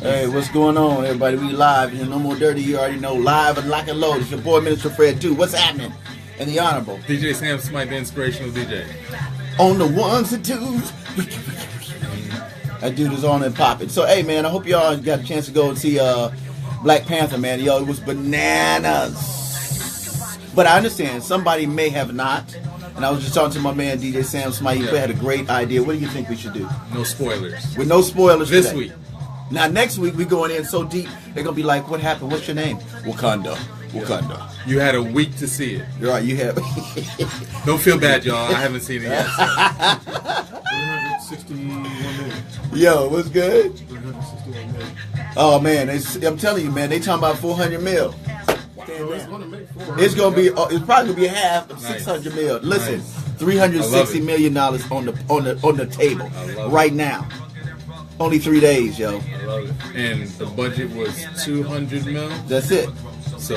Hey, what's going on, everybody? We live here. No More Dirty. You already know. Live and lock and load. It's your boy, Minister Fred, too. What's happening? And the Honorable DJ Sam Smite, the inspirational DJ. On the ones and twos. That dude is on and popping. So, hey, man, I hope y'all got a chance to go and see Black Panther, man. Yo, it was bananas. But I understand somebody may have not. And I was just talking to my man, DJ Sam Smite. He had a great idea. What do you think we should do? No spoilers. With no spoilers this today. week. Now, next week, we going in so deep, they're going to be like, what happened? What's your name? Wakanda. Wakanda. You had a week to see it. You're right, you have. Don't feel bad, y'all. I haven't seen it yet. So. 361 million. Yo, what's good? 361 million. Oh, man. I'm telling you, man, they talking about 400 mil. So it's going to make 400. It's going to be, it's probably going to be half of Nice. 600 mil. Listen, Nice. $360 million on the table right now. Only 3 days, yo. I love it. And the budget was 200 mil. That's it. So,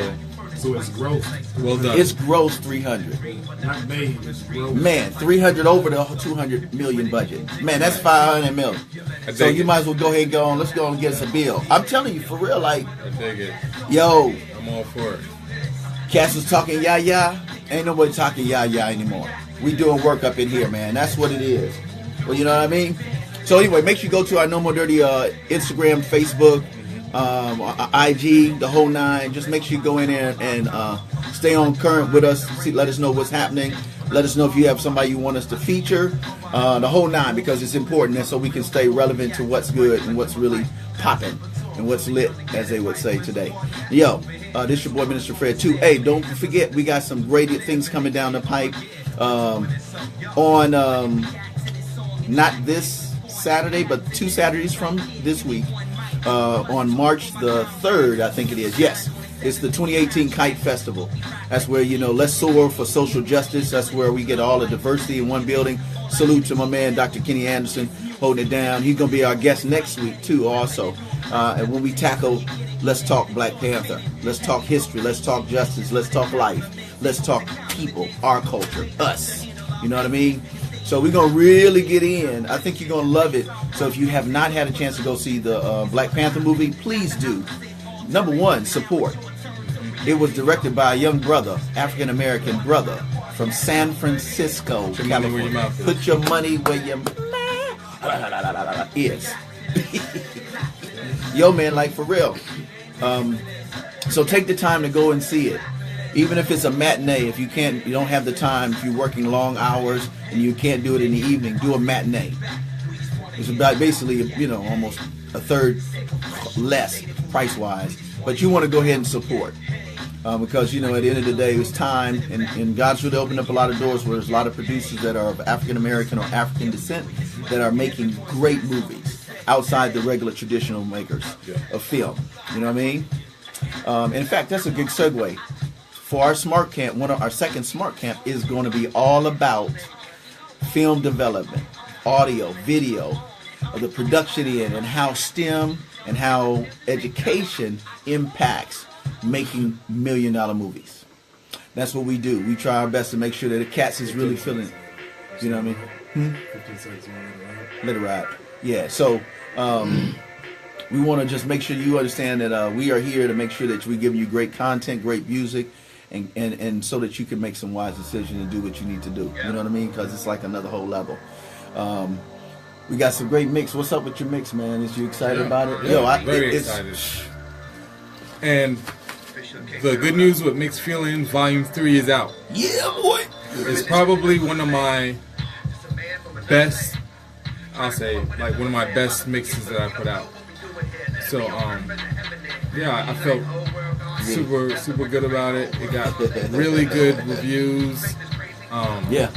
it's gross. well done. It's gross 300. Not made. It's gross. Man, 300 over the 200 million budget. Man, that's 500 million. So you might as well go ahead and go on. Let's go and get us a bill. I'm telling you, for real, like, I dig it. yo, I'm all for it. Cass was talking yah. Ain't nobody talking yah anymore. We doing work up in here, man. That's what it is. Well, you know what I mean? So anyway, make sure you go to our No More Dirty Instagram, Facebook, IG, the whole nine. Just make sure you go in there and stay on current with us. Let us know what's happening. Let us know if you have somebody you want us to feature. The whole nine, because it's important, and so we can stay relevant to what's good and what's really popping and what's lit, as they would say today. Yo, this is your boy, Minister Fred, too. Hey, don't forget, we got some great things coming down the pipe on not this Saturday, but 2 Saturdays from this week, on March the 3rd, I think it is. Yes, it's the 2018 Kite Festival. That's where, let's soar for social justice. That's where we get all the diversity in one building. Salute to my man, Dr. Kenny Anderson, holding it down. He's going to be our guest next week, too, also. And when we tackle, let's talk Black Panther. Let's talk history. Let's talk justice. Let's talk life. Let's talk people, our culture, us. You know what I mean? So we're going to really get in. I think you're going to love it. So if you have not had a chance to go see the Black Panther movie, please do. Number one, support. It was directed by a young brother, African-American brother, from San Francisco, Put your money where your mouth is. Put your money where your mouth is. Yo, man, like for real. So take the time to go and see it. Even if it's a matinee, if you don't have the time, if you're working long hours and you can't do it in the evening, do a matinee. It's about basically, almost a third less price-wise. But you want to go ahead and support. Because, at the end of the day, it's time, and God's really opened up a lot of doors where there's a lot of producers that are of African-American or African descent that are making great movies outside the regular traditional makers of film. You know what I mean? In fact, that's a good segue. For our Smart Camp, our second Smart Camp is going to be all about film development, audio, video, the production in, and how STEM and how education impacts making $1 million movies. That's what we do. We try our best to make sure that the cats is really feeling it. You know what I mean? 15 seconds. Let it ride. Yeah, so we want to just make sure you understand that we are here to make sure that we give you great content, great music, and so that you can make some wise decisions and do what you need to do. You know what I mean? Because it's like another whole level. We got some great mix. What's up with your mix, man? Is you excited about it? Yeah, very excited. And the good news with Mixed Feelings Volume 3 is out. Yeah, boy. It's probably one of my best, I'll say, like one of my best mixes that I put out. So, yeah, I felt super good about it. It got really good reviews. Yeah.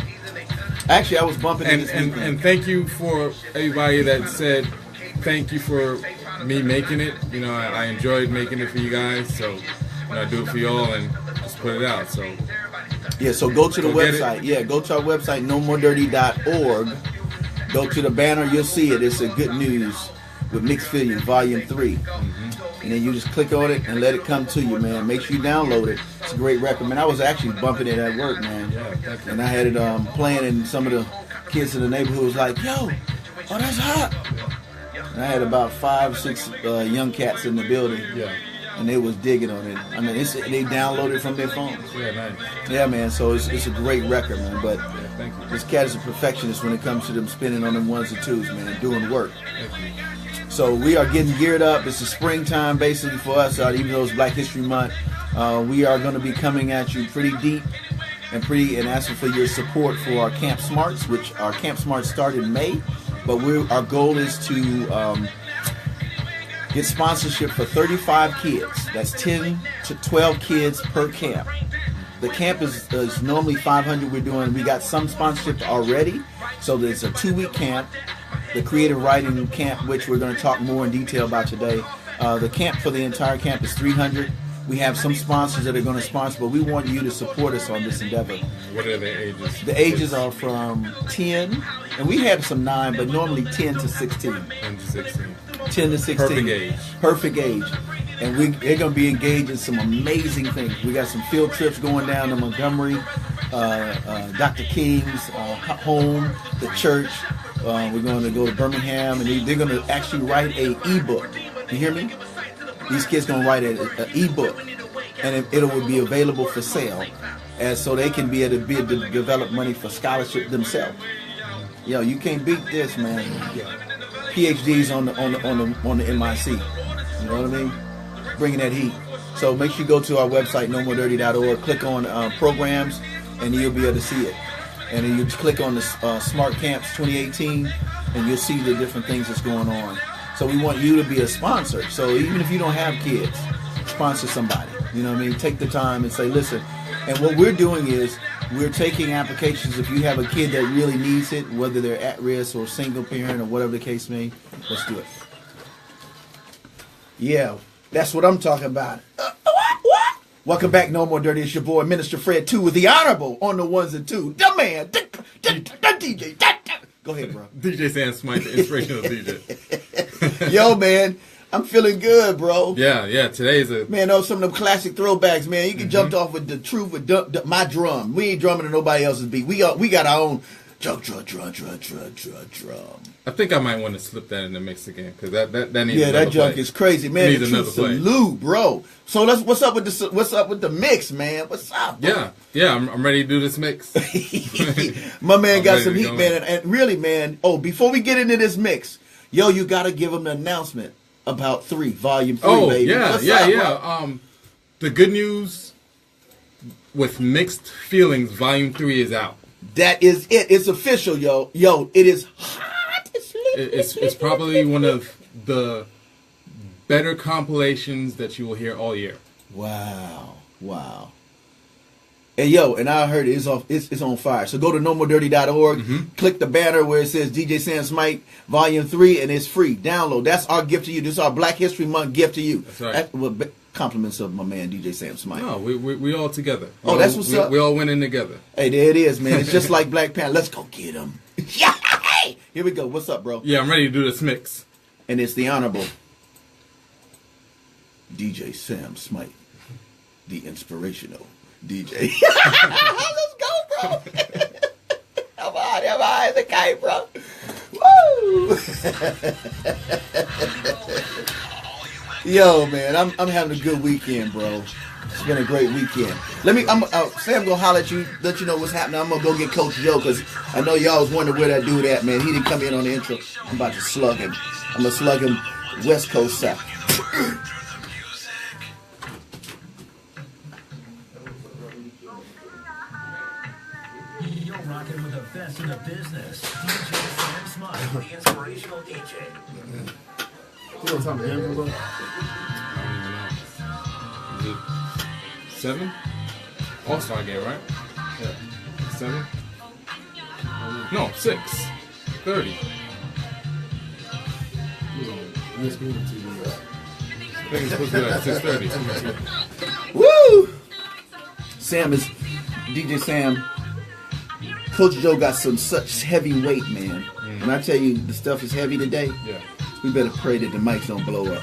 Actually, I was bumping it this weekend. And thank you for everybody that said thank you for me making it. I enjoyed making it for you guys. So I do it for y'all and just put it out. So yeah, so go to the website. Yeah, go to our website, nomoredirty.org. Go to the banner, you'll see it. It's a good news with Mixed Feelings Volume 3. And then you just click on it and let it come to you, man. Make sure you download it. It's a great record, man. I was actually bumping it at work, man. And I had it playing, and some of the kids in the neighborhood was like, yo, oh, that's hot. And I had about 5, 6 young cats in the building. Yeah. And they was digging on it. I mean, they downloaded it from their phones. Yeah, nice. Yeah, man. So it's a great record, man. But Yeah, thank you. this cat is a perfectionist when it comes to them spinning on them ones and twos, man, doing work. Thank you. So we are getting geared up. It's the springtime, basically, for us. Even though it's Black History Month, we are going to be coming at you pretty deep and asking for your support for our Camp Smarts, which our Camp Smarts started in May. But our goal is to get sponsorship for 35 kids. That's 10 to 12 kids per camp. The camp is normally 500. We got some sponsorship already. So there's a 2-week camp, the creative writing camp, which we're going to talk more in detail about today. The camp for the entire camp is 300. We have some sponsors that are going to sponsor, but we want you to support us on this endeavor. What are the ages? The ages are from 10, and we have some 9, but normally 10 to 16. 10 to 16. 10 to 16. Perfect age. Perfect age. And they're going to be engaged in some amazing things. We got some field trips going down to Montgomery, Dr. King's home, the church. We're going to go to Birmingham, and they're going to actually write a ebook. You hear me? These kids going to write an ebook, and it will be available for sale, and so they can be able to develop money for scholarship themselves. Yo, you can't beat this, man. PhDs on the MIC. You know what I mean? Bringing that heat. So make sure you go to our website, nomoredirty.org, click on programs, and you'll be able to see it. And then you just click on the Smart Camps 2018, and you'll see the different things that's going on. So we want you to be a sponsor. So even if you don't have kids, sponsor somebody. You know what I mean? Take the time and say, listen. And what we're doing is we're taking applications. If you have a kid that really needs it, whether they're at risk or single parent or whatever the case may, let's do it. Yeah, that's what I'm talking about. What? Welcome back, No More Dirty. It's your boy, Minister Fred 2, with the Honorable on the ones and two. The man, the DJ. Go ahead, bro. DJ Sam Smite, the inspirational DJ. Yo, man, I'm feeling good, bro. Yeah. Today's Man, those some of them classic throwbacks, man. You can jump off with the truth with my drum. We ain't drumming to nobody else's beat. We got our own drum. I think I might want to slip that in the mix again because that needs. Yeah, that junk play. is crazy, man. Needs The another truth play. salute, bro. So what's up with the mix, man? What's up? Bro? Yeah. I'm ready to do this mix. My man I'm got ready some to heat, go man. in. And really, man. Oh, before we get into this mix, yo, you gotta give them an announcement about Volume 3, Oh baby. yeah. What's up, bro? The good news with Mixed Feelings, Volume 3 is out. That is it. It's official, yo. Yo, it is hot. It's probably one of the better compilations that you will hear all year. Wow. And yo, and I heard it's on fire. So go to nomoredirty.org, click the banner where it says DJ Sam Smite Volume 3, and it's free. Download. That's our gift to you. This is our Black History Month gift to you. That's right. Compliments of my man DJ Sam Smite. No, we all together. That's what's up. We all winning together. Hey, there it is, man. It's just like Black Panther. Let's go get him. Yeah. Hey, here we go. What's up, bro? Yeah, I'm ready to do this mix. And it's the Honorable DJ Sam Smite, the inspirational DJ. Let's go, bro. Come on, the guy, bro. Woo! Yo, man, I'm having a good weekend, bro. It's been a great weekend. Sam gonna holler at you, let you know what's happening. I'm gonna go get Coach Joe because I know y'all was wondering where that dude at, man. He didn't come in on the intro. I'm about to slug him. I'm gonna slug him West Coast South. You're rocking with the best in the business. DJ Sam Smite, the inspirational DJ. You know what time it is, bro? I don't even know. Is it 7? All-Star game, right? Yeah. 7? No, 6:30. ESPN TV. I think it's supposed to be like 6:30. Woo! DJ Sam. Coach Joe got such heavy weight, man. When I tell you the stuff is heavy today, Yeah. we better pray that the mics don't blow up.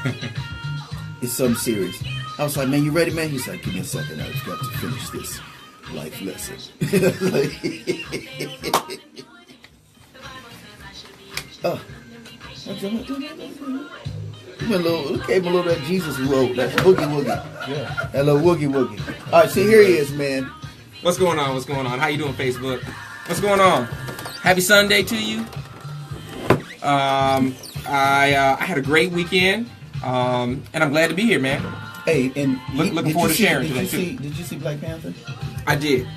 It's something serious. I was like, man, you ready, man? He's like, give me a second. I just got to finish this life lesson. He gave him a little of that Jesus rope, that boogie woogie. Yeah. That little woogie woogie. All right, see, here he is, man. What's going on? What's going on? How you doing, Facebook? What's going on? Happy Sunday to you. I had a great weekend, and I'm glad to be here, man. Hey, and Looking forward to sharing today, Did you see Black Panther? I did.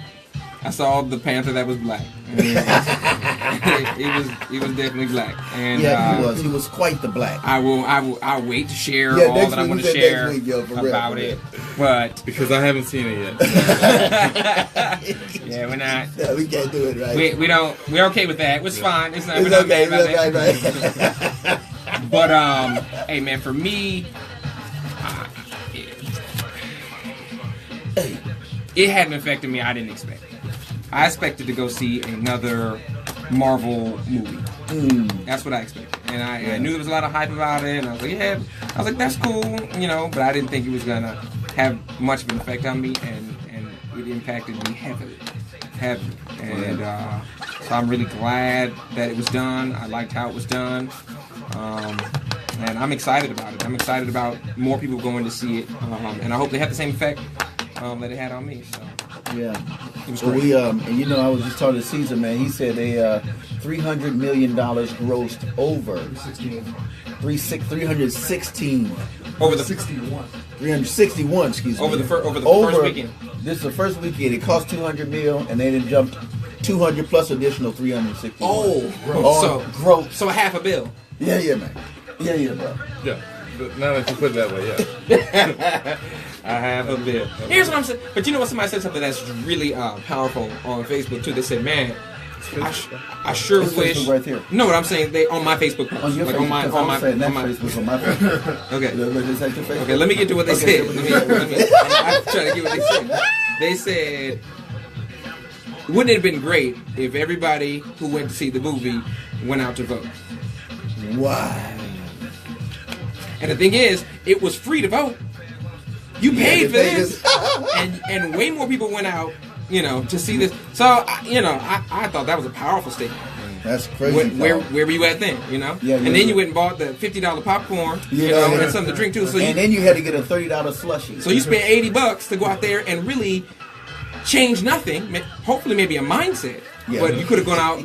I saw the Panther that was black. He was definitely black. And Yeah, he was. He was quite the black. I'll wait to share all next that I week, want we to said share next week, yo, for real, about for it. real. But Because I haven't seen it yet. yeah, we're not. No, we can't do it right. We're okay with that. It's fine. It's not. It's We're not okay. mad about Right. that. But hey man, for me, it hadn't affected me. I didn't expect. I expected to go see another Marvel movie. That's what I expected, and I knew there was a lot of hype about it. And I was like, that's cool, But I didn't think it was gonna have much of an effect on me, and it impacted me heavily. And so I'm really glad that it was done. I liked how it was done. And I'm excited about it. I'm excited about more people going to see it, and I hope they have the same effect that it had on me. So Yeah. it was So great. we and I was just talking to Caesar, man. He said they $300 million grossed over 316 over the 361, excuse me. over the first weekend. This is the first weekend. It cost 200 mil, and they done jumped 200 plus additional 361. Oh, gross. so a half a bill. Yeah, man. Yeah, bro. Yeah. But now that you put it that way, yeah. I have a bill. Here's what I'm saying. But you know what? Somebody said something that's really powerful on Facebook too. They said, "Man, I sure It's wish." Facebook right there. No, what I'm saying, they on my Facebook post. On your like Facebook, on my, 'cause on I'm my, saying on that my. Facebook on my Facebook. Okay. Look, is that your Facebook? Okay. Let me get to what they Okay, said. Let me, I'm trying to get what they said. They said, "Wouldn't it have been great if everybody who went to see the movie went out to vote?" Wow. And the thing is, it was free to vote. You paid for they this, and way more people went out, to see this. So, I thought that was a powerful statement. That's crazy. Where were you at then? Yeah, and then you went and bought the $50 popcorn, Yeah. and something to drink too. So and then you had to get a $30 slushie. so you spent $80 to go out there and really change nothing. Hopefully, maybe a mindset. Yeah. But you could have gone out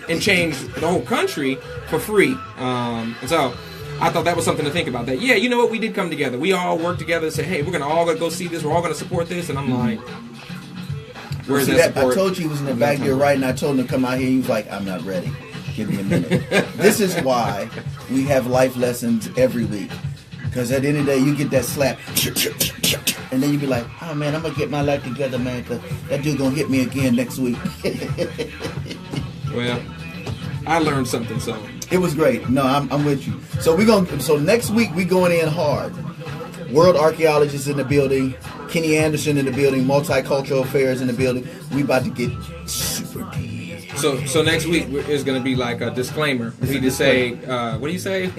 and changed the whole country for free. And so I thought that was something to think about. That, you know what? We did come together. We all worked together and say, hey, we're going to all go see this. We're all going to support this. And I'm like, where's See that that, I support? told you he was in the back there writing. I told him to come out here. He was like, I'm not ready. Give me a minute. This is why we have life lessons every week. Because at the end of the day, you get that slap. And then you be like, oh man, I'm going to get my life together, man. Because that dude going to hit me again next week. Well, I learned something, so. It was great. No, I'm with you. So so next week we going in hard. World archaeologists in the building, Kenny Anderson in the building, multicultural affairs in the building. We about to get super deep. So next week is going to be like a disclaimer. We just say, what do you say?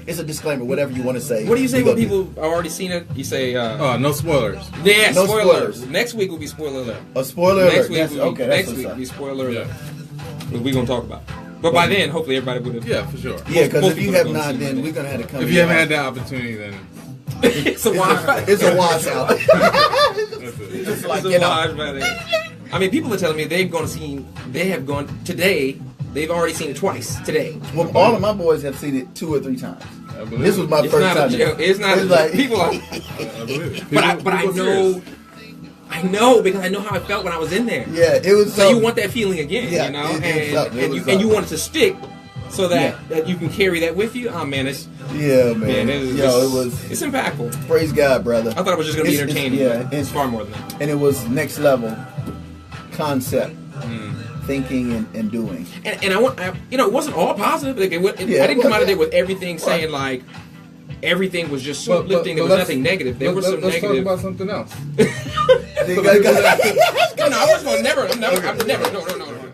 It's a disclaimer, whatever you want to say. What do you say We when gonna do. people have already seen it? You say, No spoilers. yeah, No spoiler spoilers. alert. Next week will be spoiler alert. A spoiler Next alert. week That's, will be, okay, that's next what's week up. will be spoiler alert. Yeah. We're going to talk about it. But by then, hopefully everybody would have. Yeah, for sure. Yeah, because most if you people have are gonna not, see then it. we're gonna have to come. If in you haven't hard. had the opportunity, then It's a wash. It's a washout. that's it. It's like, It's a wash, man. I mean, people are telling me they have gone today. They've already seen it twice today. Well, all of my boys have seen it 2 or 3 times. I believe This was my It's first not a time. joke. It's not. It's like People are. I believe it. But I People know. serious. I know because I know how I felt when I was in there. Yeah, it was. So you want that feeling again, Yeah, you know, it was something. It and was you something. want it to stick, so that you can carry that with you. Oh man, it's Yeah, man. it was. it's impactful. Praise God, brother. I thought it was just going to be It's- entertaining. yeah, but it's far more than that. And it was next level concept, thinking and doing. And it wasn't all positive. Like Yeah, I didn't come out of yeah. there with everything saying like everything was just so But- uplifting. There was let's- nothing negative. There was some let's negative. talk about something else. No, I was going to never. No.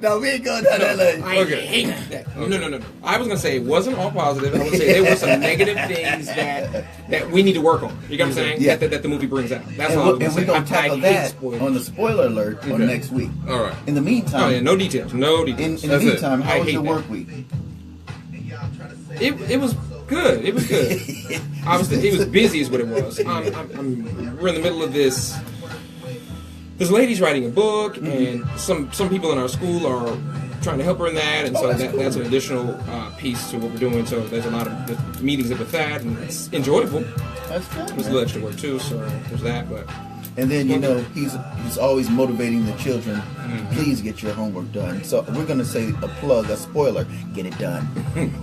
No, we ain't going down that lane. I Okay. hate that. No. I was gonna say it wasn't all positive. I would say there were some negative things that we need to work on. You know what I'm saying? Yeah. That the movie brings out. That's And all I was we're gonna say. going to tackle hate that spoilers. on the spoiler alert on Okay. next week. All right. In the meantime, Oh yeah, no details. No in details. the That's it. meantime, I how was hate your that. work week? It was good. It was good. Obviously, it was busy, is what it was. We're in the middle of this. This lady's writing a book, and some people in our school are trying to help her in that, and so that's an additional piece to what we're doing. So there's a lot of meetings with that, and it's enjoyable. That's good. There's a little extra work too, so there's that. But And then he's always motivating the children. Please get your homework done. So we're gonna say a plug, a spoiler. Get it done,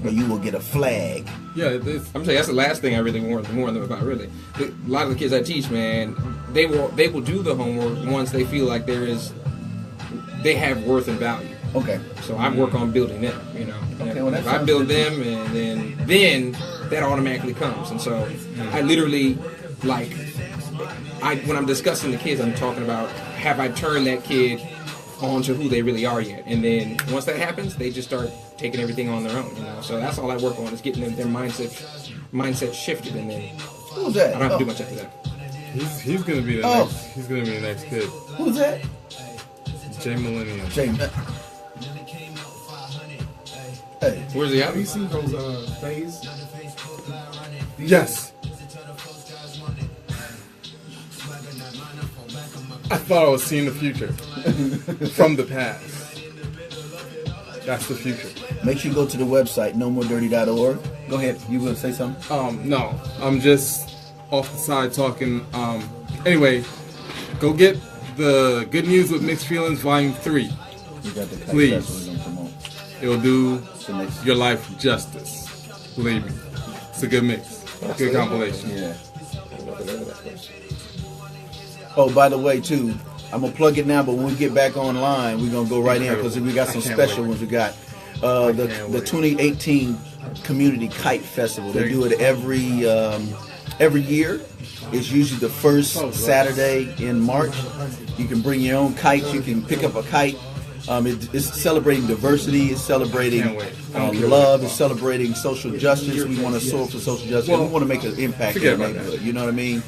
or you will get a flag. Yeah, I'm saying that's the last thing I really warn them about. Really, a lot of the kids I teach, man, they will do the homework once they feel like they have worth and value. Okay. So I work on building them, you know. Okay, well, that if I sounds build good. them, and then that automatically comes. And so I literally, like, when I'm discussing the kids, I'm talking about, have I turned that kid onto who they really are yet? And then once that happens, they just start taking everything on their own, you know. So that's all I work on, is getting their mindset shifted, and then Who's that? I don't have to do much after that. he's gonna be the next. He's gonna be the next kid. Who's that? Jay Millennium. James. Hey. Where's he at? Have you seen those phase? Yes. I thought I was seeing the future from the past. That's the future. Make sure you go to the website, nomoredirty.org. Go ahead. You will say something? No, I'm just off the side talking. Anyway, go get the Good News with Mixed Feelings Volume 3. You got the kite Please. festival we're gonna promote. It'll do So next- your life justice. Believe me. It's a good mix. Good compilation. Yeah. Oh, by the way, too, I'm gonna plug it now. But when we get back online, we're gonna go right in because we got some I can't special wait. ones. We got can't the wait. 2018 Community Kite Festival. They do it every year. It's usually the first Saturday in March. You can bring your own kites. You can pick up a kite. It's celebrating diversity. It's celebrating Can't wait. I don't care love. what It's celebrating social justice. We want to soar for social justice. Well, we want to make an impact in forget the about that. neighborhood. You know what I mean?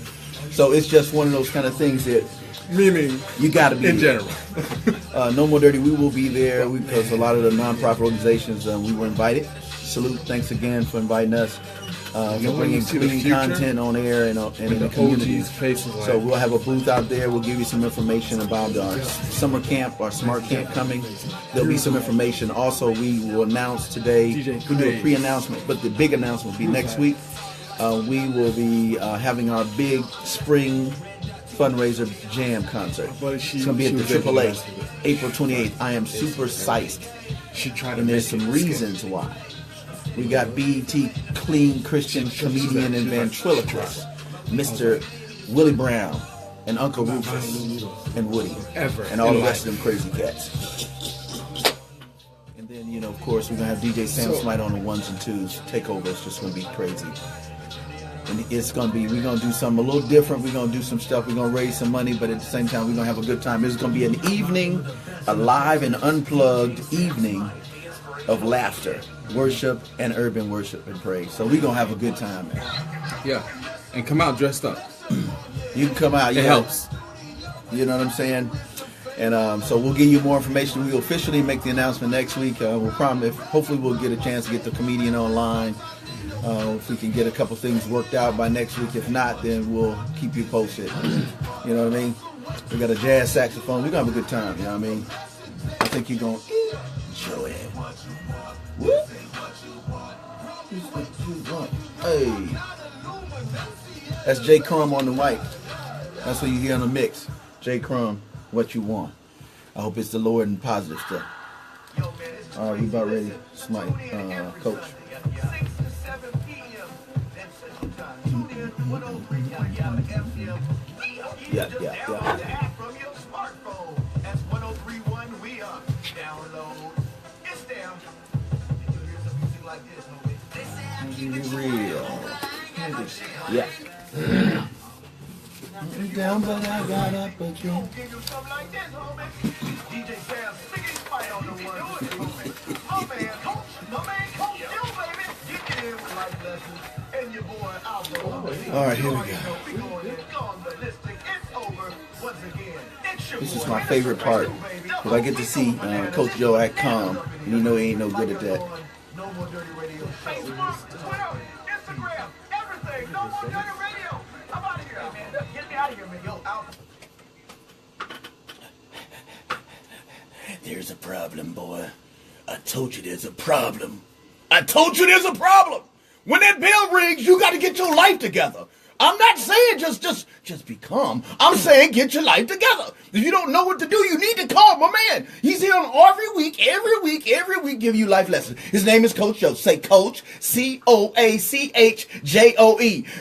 So it's just one of those kind of things that Meaning, you got to be in there. general. No More Dirty, we will be there because a lot of the nonprofit organizations we were invited. Salute, thanks again for inviting us. We're bringing see the clean future content on air and in the the community. OG's faces like- So we'll have a booth out there. We'll give you some information about our summer camp, our smart camp coming. There'll be some information. Also, we will announce today. DJ We do a Craig. pre-announcement, but the big announcement will be next week. We will be having our big spring fundraiser jam concert. But It's going to be at the she was AAA, able to- April 28th. I am super psyched, She tried to and there's make some it reasons why. We got BET Clean Christian comedian and ventriloquist, Mr. Willie Brown, and Uncle Rufus, and Woody, Ever and all in the rest life. of them crazy cats. And then, of course, we're going to have DJ Sam Smite on the ones and twos. Takeover. It's just going to be crazy. And it's going to be, we're going to do something a little different. We're going to do some stuff. We're going to raise some money, but at the same time, we're going to have a good time. It's going to be an evening, a live and unplugged evening of laughter, worship, and urban worship and praise. So we're going to have a good time, man. Yeah. And come out dressed up. You can come out. It yeah. helps. You know what I'm saying? And so we'll give you more information. We'll officially make the announcement next week. We'll promise. Hopefully, we'll get a chance to get the comedian online. If we can get a couple things worked out by next week. If not, then we'll keep you posted. You know what I mean? We got a jazz saxophone. We're going to have a good time. You know what I mean? I think you're going to enjoy it. Woo! Hey. That's Jay Crumb on the mic. That's what you hear on the mix. Jay Crumb, what you want. I hope it's the Lord and positive stuff. All right, we about ready. Smite, Coach. Yeah. From your smartphone. That's 1031 we are. Download. It's down. You hear some music like this, homie. Real. Yeah. I'm down, but I got up again. Give you something like this, homie. DJ Sam, biggest fight on the one. My man, Coach Joe, baby. You get in with life lessons. And your boy, Alvaro. All right, here we go. We going in, gone ballistic. It's over. Once again, it's your This is boy, my favorite part. Because I get to see Coach Joe act calm. And you know he ain't no good at that. No More Dirty Radio. Facebook. Hey, no more dirty radio. I'm out of here, man. Get me out of here, man. Yo, out. There's a problem, boy. I told you there's a problem. I told you there's a problem. When that bell rings, you got to get your life together. I'm not saying just be calm. I'm saying get your life together. If you don't know what to do, you need to call my man. He's here on every week, give you life lessons. His name is Coach Joe. Say Coach, Coachjoe.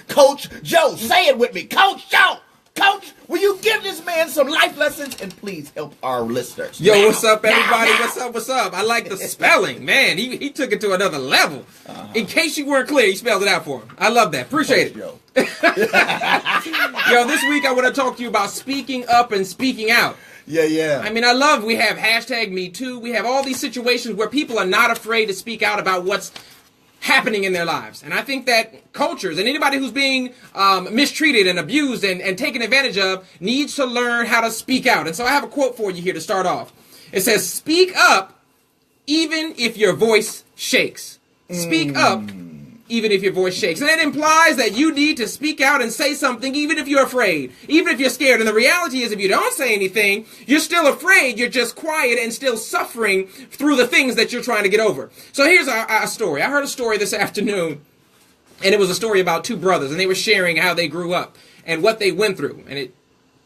Coach Joe. Say it with me. Coach Joe. Coach, will you give this man some life lessons and please help our listeners? Yo, Now, what's up, everybody? now. What's up? I like the spelling. Man, he took it to another level. In case you weren't clear, he spelled it out for him. I love that. Appreciate Coach it. Joe. Yo, this week I want to talk to you about speaking up and speaking out. Yeah. I mean, we have #MeToo. We have all these situations where people are not afraid to speak out about what's happening in their lives. And I think that cultures and anybody who's being mistreated and abused and taken advantage of needs to learn how to speak out. And so I have a quote for you here to start off. It says, "Speak up even if your voice shakes." Speak up even if your voice shakes. And that implies that you need to speak out and say something even if you're afraid, even if you're scared. And the reality is if you don't say anything, you're still afraid, you're just quiet and still suffering through the things that you're trying to get over. So here's a story. I heard a story this afternoon, and it was a story about two brothers, and they were sharing how they grew up and what they went through. And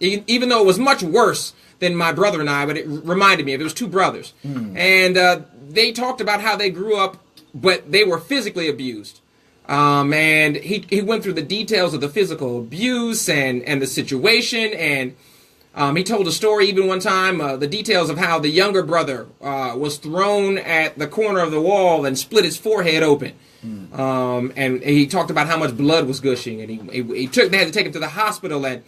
even though it was much worse than my brother and I, but it reminded me of it was two brothers. And they talked about how they grew up, but they were physically abused. And he went through the details of the physical abuse and the situation, and he told a story even one time, the details of how the younger brother was thrown at the corner of the wall and split his forehead open. And he talked about how much blood was gushing, and they had to take him to the hospital, and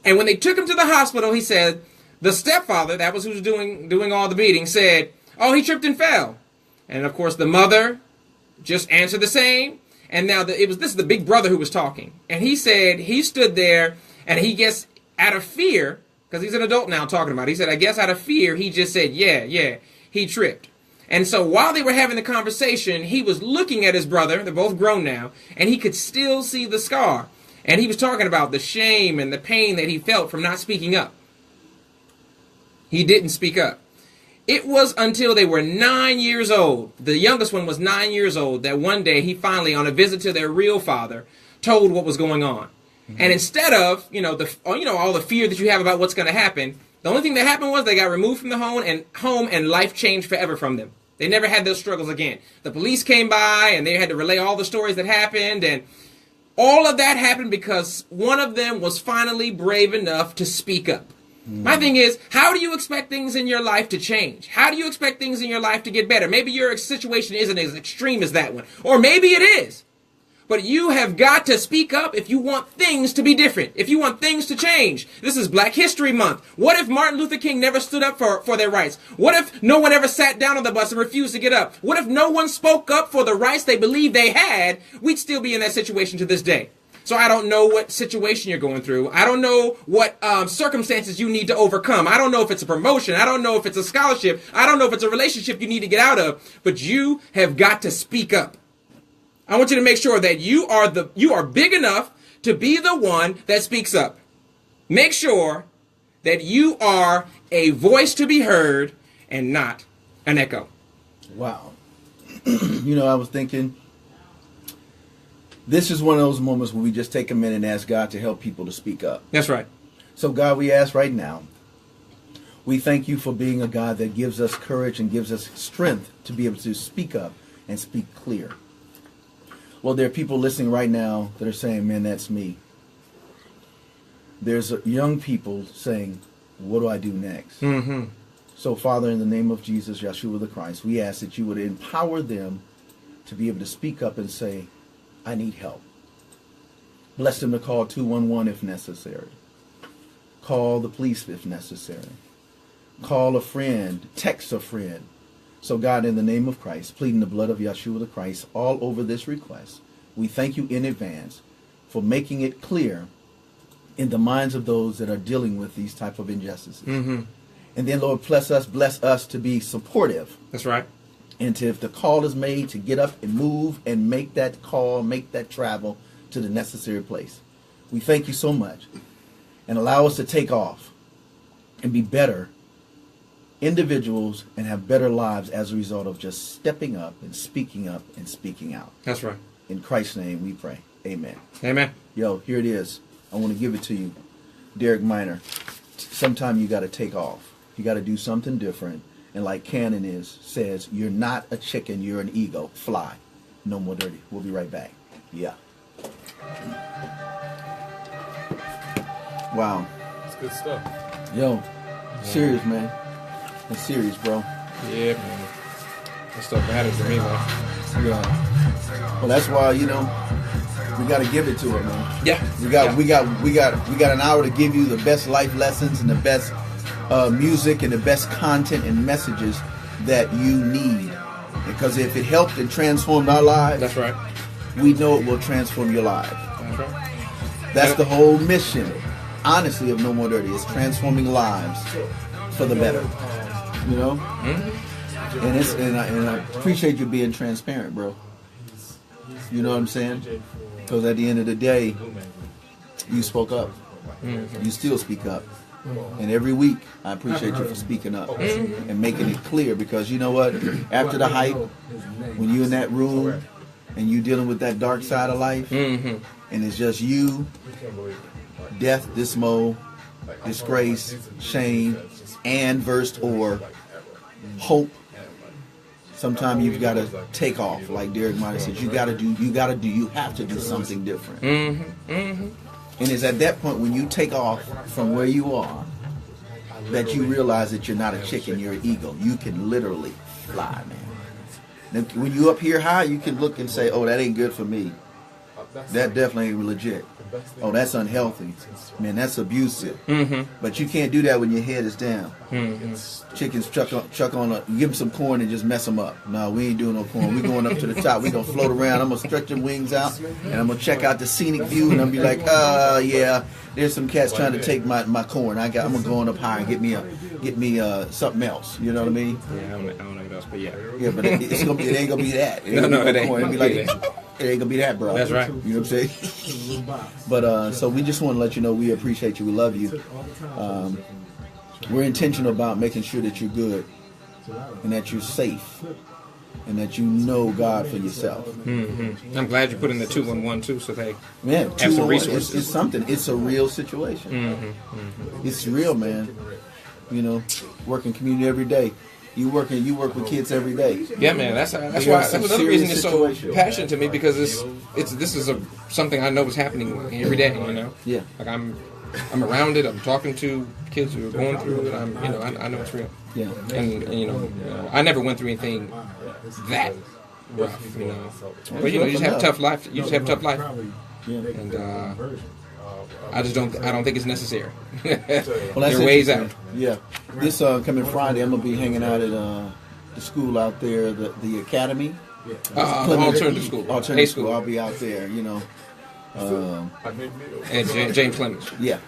when they took him to the hospital, he said the stepfather, that was who was doing all the beating, said, "Oh, he tripped and fell." And of course the mother just answered the same. And now this is the big brother who was talking. And he said he stood there and he gets out of fear, because he's an adult now talking about it. He said, I guess out of fear, he just said, yeah, he tripped. And so while they were having the conversation, he was looking at his brother. They're both grown now. And he could still see the scar. And he was talking about the shame and the pain that he felt from not speaking up. He didn't speak up. It was until they were 9 years old, the youngest one was 9 years old, that one day he finally, on a visit to their real father, told what was going on. And instead of, all the fear that you have about what's going to happen, the only thing that happened was they got removed from the home and life changed forever from them. They never had those struggles again. The police came by and they had to relay all the stories that happened, and all of that happened because one of them was finally brave enough to speak up. My thing is, how do you expect things in your life to change? How do you expect things in your life to get better? Maybe your situation isn't as extreme as that one. Or maybe it is. But you have got to speak up if you want things to be different. If you want things to change. This is Black History Month. What if Martin Luther King never stood up for their rights? What if no one ever sat down on the bus and refused to get up? What if no one spoke up for the rights they believed they had? We'd still be in that situation to this day. So I don't know what situation you're going through. I don't know what circumstances you need to overcome. I don't know if it's a promotion. I don't know if it's a scholarship. I don't know if it's a relationship you need to get out of. But you have got to speak up. I want you to make sure that you are big enough to be the one that speaks up. Make sure that you are a voice to be heard and not an echo. Wow. I was thinking, this is one of those moments where we just take a minute and ask God to help people to speak up. That's right. So God, we ask right now, we thank you for being a God that gives us courage and gives us strength to be able to speak up and speak clear. Well, there are people listening right now that are saying, man, that's me. There's young people saying, what do I do next? Mm-hmm. So, Father, in the name of Jesus, Yeshua the Christ, we ask that you would empower them to be able to speak up and say, I need help. Bless them to call 211 if necessary. Call the police if necessary. Call a friend, text a friend. So God, in the name of Christ, pleading the blood of Yeshua the Christ all over this request, we thank you in advance for making it clear in the minds of those that are dealing with these type of injustices. Mm-hmm. And then, Lord, bless us to be supportive. That's right. And if the call is made, to get up and move and make that call, make that travel to the necessary place. We thank you so much, and allow us to take off and be better individuals and have better lives as a result of just stepping up and speaking out. That's right. In Christ's name we pray. Amen. Amen. Yo, here it is. I want to give it to you. Derek Minor. Sometime you got to take off. You got to do something different. And like Cannon says, you're not a chicken, you're an ego. Fly. No more dirty. We'll be right back. Yeah. Wow. It's good stuff. Yo, serious, man. It's serious, bro. Yeah, man. That stuff matters to me, man. Yeah. Well, that's why, you know, we got to give it to it, man. Yeah. We got an hour to give you the best life lessons and the best music and the best content and messages that you need. Because if it helped and transformed our lives, That's right. we know it will transform your life. That's right. That's the whole mission, honestly, of No More Dirty. Is transforming lives for the better. You know? Mm-hmm. And I appreciate you being transparent, bro. You know what I'm saying? Because at the end of the day, you spoke up. Mm-hmm. You still speak up. And every week, I appreciate you for speaking up and making it clear. Because you know what? After the hype, when you're in that room and you're dealing with that dark side of life, Mm-hmm. and it's just you, death, disgrace, shame, and verse or hope. Sometimes you've got to take off, like Derek Minor says. You have to do something different. Mm-hmm. Mm-hmm. And it's at that point when you take off from where you are that you realize that you're not a chicken, you're an eagle. You can literally fly, man. Then when you up here high, you can look and say, oh, that ain't good for me. That definitely ain't legit. Oh, that's unhealthy. Man, that's abusive. Mm-hmm. But you can't do that when your head is down. Mm-hmm. Chickens chuck on give them some corn and just mess them up. No, we ain't doing no corn. We going up to the top. We gonna float around. I'm gonna stretch them wings out, and I'm gonna check out the scenic view, and I'm be like, yeah, there's some cats trying to take my corn. I'm gonna go on up high and get me something else. You know what I mean? Yeah, I don't know what else, but yeah. Yeah, but it ain't gonna be that. It ain't No, gonna be it ain't. corn. It'll be like, it ain't gonna be that, bro. That's right. You know what I'm saying? But so we just want to let you know we appreciate you. We love you. We're intentional about making sure that you're good and that you're safe and that you know God for yourself. Mm-hmm. I'm glad you put in the 211 too, so they Man, have some resources. it's something. It's a real situation. Mm-hmm. Mm-hmm. It's real, man. You know, working community every day. You work with kids every day. Yeah, man. That's why. That's another reason it's so passionate to me, because this is something I know is happening every day. You know. Yeah. Like I'm around it. I'm talking to kids who are going through it. I know it's real. Yeah. And you know, I never went through anything that rough. You know. But you know, you just have tough life. You just have tough life. Yeah. And I don't think it's necessary. Well, that's there are ways out. Yeah. This coming Friday, I'm gonna be hanging out at the school out there, the academy. Alternative school. Alternative school. I'll be out there. You know. And James Clemens. Yeah.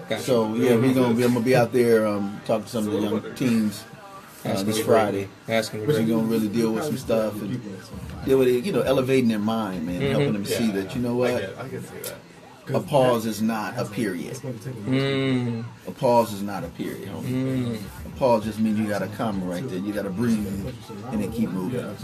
Gotcha. So yeah, I'm gonna be out there talking to some of the young teens this Friday. Asking We're gonna really deal with some stuff and deal with it, you know, elevating their mind, man, helping them see that, you know what, I can see that. a pause is not a period. Mm. A pause is not a period. Homie. A pause just means you gotta come right there. You gotta breathe and then keep moving.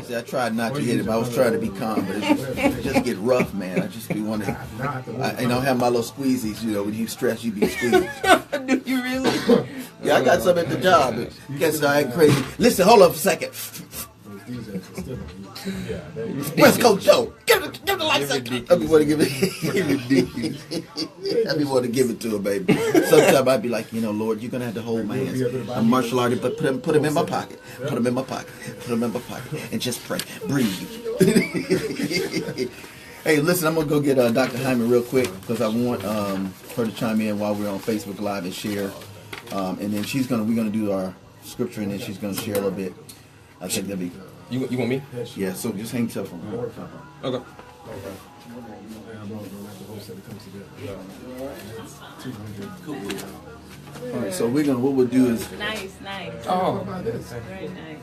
See, I tried not to hit him. I was trying to be calm, but it just get rough, man. I just be wanting. I have my little squeezies. You know, when you stress, you be squeezed. Do you really? Yeah, I got some at the job. Guess I ain't crazy. Listen, hold up a second. West Coast Joe, give the lights up. I be want to give it. I be want to give it to her, baby. Sometimes I'd be like, you know, Lord, you're gonna have to hold my hands. I'm martial artist, but put them in my pocket. Put them in my pocket. Put them in my pocket, and just pray, breathe. Hey, listen, I'm gonna go get Dr. Hyman real quick because I want her to chime in while we're on Facebook Live and share. And then we're gonna do our scripture, and then she's gonna share a little bit. I think that'd be. You want me? Yeah, so just hang tough on her. Okay. All right, so what we'll do is Nice. Oh. Very nice.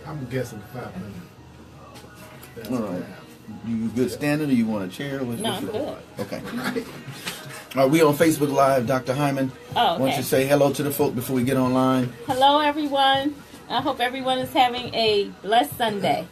I'm guessing 500. all right. You good standing, or you want a chair? No, I'm good. Okay. Are we on Facebook Live, Dr. Hyman? Oh, Why don't okay. you say hello to the folk before we get online? Hello, everyone. I hope everyone is having a blessed Sunday.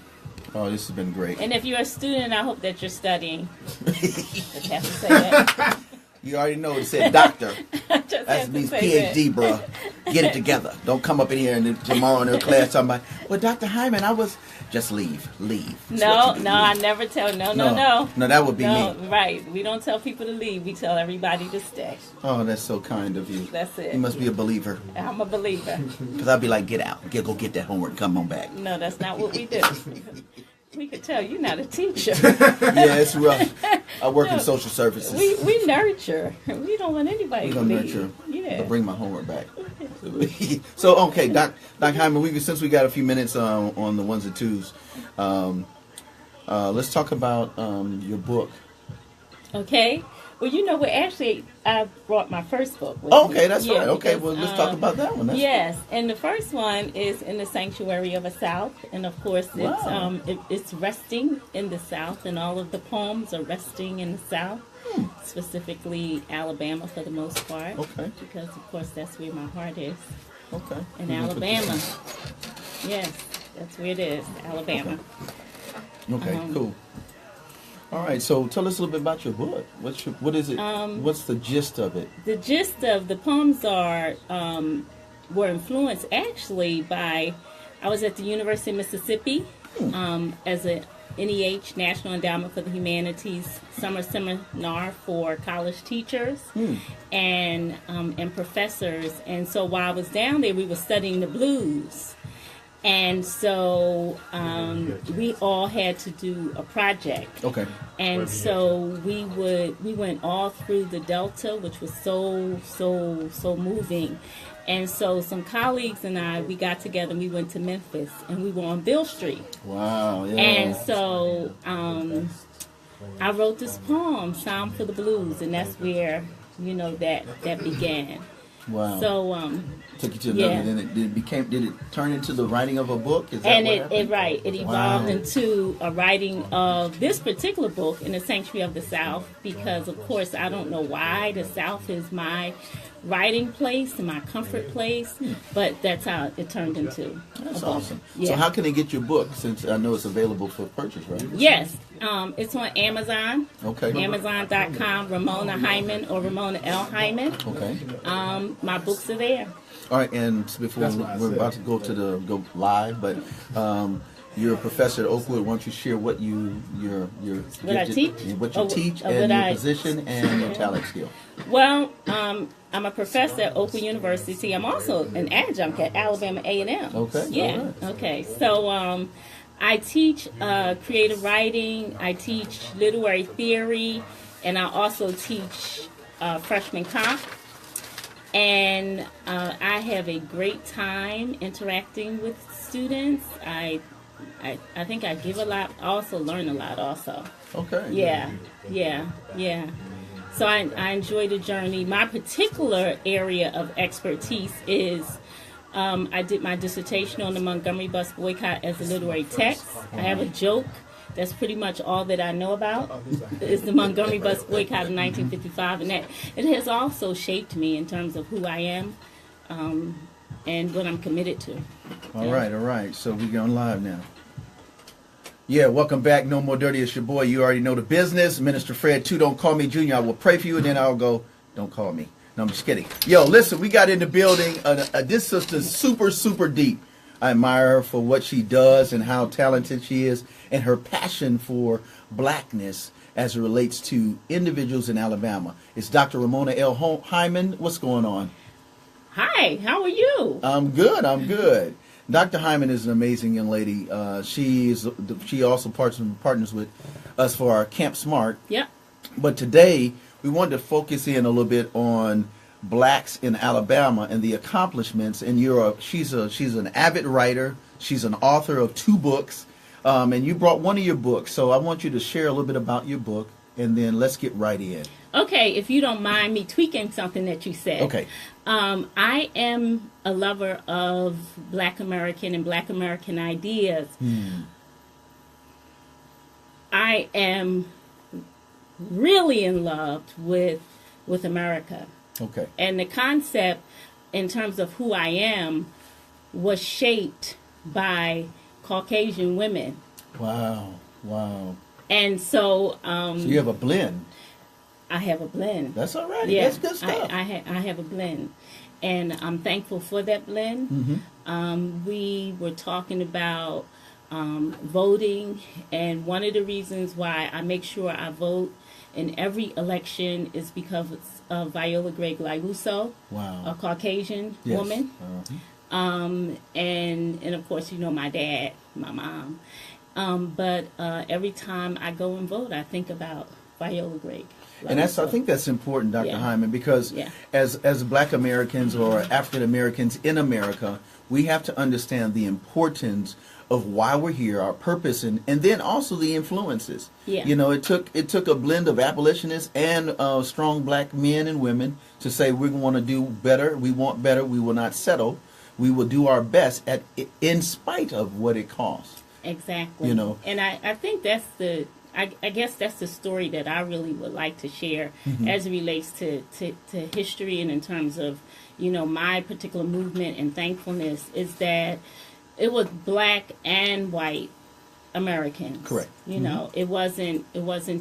Oh, this has been great. And if you're a student, I hope that you're studying. Just have to say that. You already know it said doctor. Just That have to means say PhD, that. bro. Get it together. Don't come up in here and then tomorrow in their class talking about, well, Dr. Hyman, I was... Just leave. That's No, what you do. no, I never tell. No. No, that would be No, me. right. We don't tell people to leave. We tell everybody to stay. Oh, that's so kind of you. That's it. You must be a believer. I'm a believer. Because I'd be like, get out. Go get that homework. Come on back. No, that's not what we do. We could tell you're not a teacher. Yeah, it's rough. I work in social services. We nurture. We don't want anybody We to don't leave. nurture. Yeah. But bring my homework back. So, okay, Doc Hyman, since we got a few minutes on the ones and twos, let's talk about your book. Okay. Well, you know what? Actually, I brought my first book. With Okay, me. that's Yeah, right. Okay, because, well, let's talk about that one. That's yes, and the first one is In the Sanctuary of the South, and of course, Wow. it's resting in the South, and all of the poems are resting in the South, specifically Alabama for the most part. Okay. Because of course that's where my heart is, Okay. in Alabama. Yes, that's where it is, Alabama. Okay, cool. All right, so tell us a little bit about your book. What is it? What's the gist of it? The gist of the poems were influenced actually by, I was at the University of Mississippi as a NEH, National Endowment for the Humanities, summer seminar for college teachers and professors. And so while I was down there, we were studying the blues. And so we all had to do a project. Okay. And so we went all through the Delta, which was so moving. And so some colleagues and I, we got together and we went to Memphis and we were on Bill Street. Wow, yeah. And so I wrote this poem, Psalm for the Blues, and that's where, that began. Wow. So Took you to another, yeah. then did it turn into the writing of a book? Is that and what it happened? it evolved Wow. into a writing of this particular book, In the Sanctuary of the South, because of course I don't know why the South is my writing place and my comfort place, but that's how it turned into That's a book. awesome. Yeah. So how can they get your book, since I know it's available for purchase, right? Yes, it's on Amazon. Okay. Amazon.com, Ramona Hyman or Ramona L. Hyman. Okay. My books are there. All right, and before we're about to go live, but you're a professor at Oakwood. Why don't you share what What I teach? what you teach, what and your I- position and your talent skill? Well, I'm a professor at Oakwood University. I'm also an adjunct at Alabama A&M. Okay, Yeah. all right. Okay. So I teach creative writing. I teach literary theory, and I also teach freshman comp. And I have a great time interacting with students. I think I give a lot. I also learn a lot. Also. Okay. Yeah. So I enjoy the journey. My particular area of expertise is I did my dissertation on the Montgomery bus boycott as a literary text. I have a joke. That's pretty much all that I know about is the Montgomery bus boycott of 1955, and that it has also shaped me in terms of who I am and what I'm committed to. All right. So we're going live now. Yeah, welcome back. No More Dirty. It's your boy. You already know the business. Minister Fred, too. Don't call me Junior. I will pray for you, and then I'll go, don't call me. No, I'm just kidding. Yo, listen, we got in the building. This sister's super, super deep. I admire her for what she does and how talented she is and her passion for blackness as it relates to individuals in Alabama. It's Dr. Ramona L. Hyman. What's going on? Hi, how are you? I'm good. Dr. Hyman is an amazing young lady. She also partners with us for our Camp Smart. Yep. But today we wanted to focus in a little bit on blacks in Alabama and the accomplishments. And she's an avid writer. She's an author of 2 books, and you brought one of your books. So I want you to share a little bit about your book, and then let's get right in. Okay, if you don't mind me tweaking something that you said. Okay. I am a lover of Black American and Black American ideas. I am really in love with America. Okay. And the concept in terms of who I am was shaped by Caucasian women. Wow. Wow. And so, So you have a blend. I have a blend. That's all right. Yeah, That's good stuff. I have a blend. And I'm thankful for that blend. We were talking about voting, and one of the reasons why I make sure I vote in every election is because of Viola Gregg Liuso, Wow. a Caucasian Yes. woman. Uh-huh. And of course, my dad, my mom. But every time I go and vote, I think about Viola Gregg. And I think that's important, Dr. Yeah. Hyman, because Yeah. as Black Americans or African Americans in America, we have to understand the importance of why we're here, our purpose, and then also the influences. Yeah. It took a blend of abolitionists and strong Black men and women to say we want to do better, we want better, we will not settle, we will do our best in spite of what it costs. Exactly. And I think that's I guess that's the story that I really would like to share as it relates to history and in terms of, my particular movement and thankfulness is that it was Black and white Americans. Correct. It wasn't